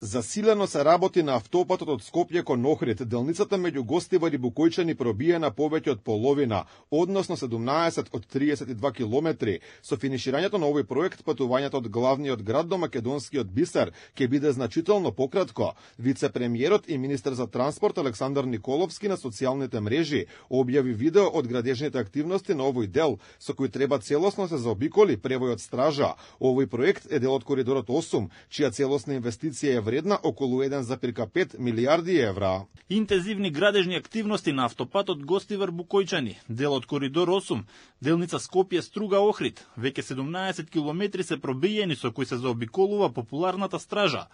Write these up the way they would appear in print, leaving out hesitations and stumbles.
Засилено се работи на автопатот од Скопје кон Охрид. Делницата меѓу Гостивар и Букојчани пробиена повеќе од половина, односно 17 од 32 километри. Со финиширањето на овој проект, патувањето од главниот град до македонскиот бисер ќе биде значително пократко. Вице-премиерот и министер за транспорт Александар Николовски на социјалните мрежи објави видео од градежните активности на овој дел, со кој треба целосно се заобиколи превојот стража. Овој проект е дел од коридорот 8, чија целосна инвестиција е вредна околу 1,5 милиарди евра. Интензивни градежни активности на автопатот Гостивар Букојчани, дел од коридор 8, делница Скопје Струга Охрид. Веќе 17 километри се пробиени со кои се заобиколува популарната стража.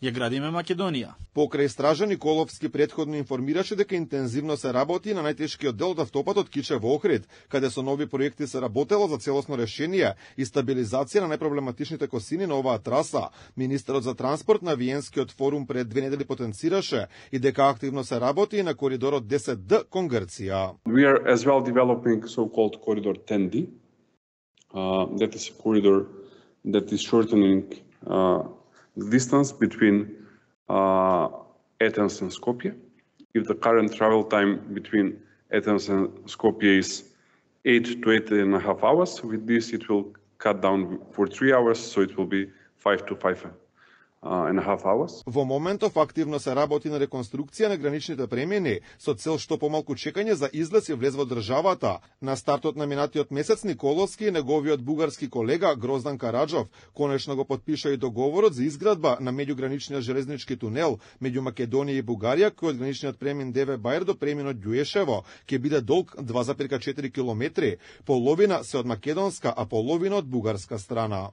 Ја градиме Македонија. Покрај стража Николовски претходно информираше дека интензивно се работи на најтешкиот дел од автопатот Кичево Охрид, каде со нови проекти се работело за целосно решение и стабилизација на најпроблематичните косини на оваа траса. Министерот за транспорт на Виенскиот форум пред 2 недели потенцираше и дека активно се работи и на коридорот 10D кон Грција. We are as well developing so-called corridor 10D. That is a corridor that is shortening the distance between Athens and Skopje. If the current travel time between Athens and Skopje is 8 to 8.5 hours, with this it will cut down for 3 hours, so it will be 5 to 5.5 hours. Во моментов активно се работи на реконструкција на граничните премини со цел што помалку чекање за излез и влез во државата. На стартот на минатиот месец Николовски и неговиот бугарски колега Гроздан Караджов конечно го потпиша и договорот за изградба на меѓуграничниот железнички тунел меѓу Македонија и Бугарија, кој од граничниот премин Деве Бајр до преминот Ѓуешево ќе биде долг 2,4 километри, половина се од македонска, а половина од бугарска страна.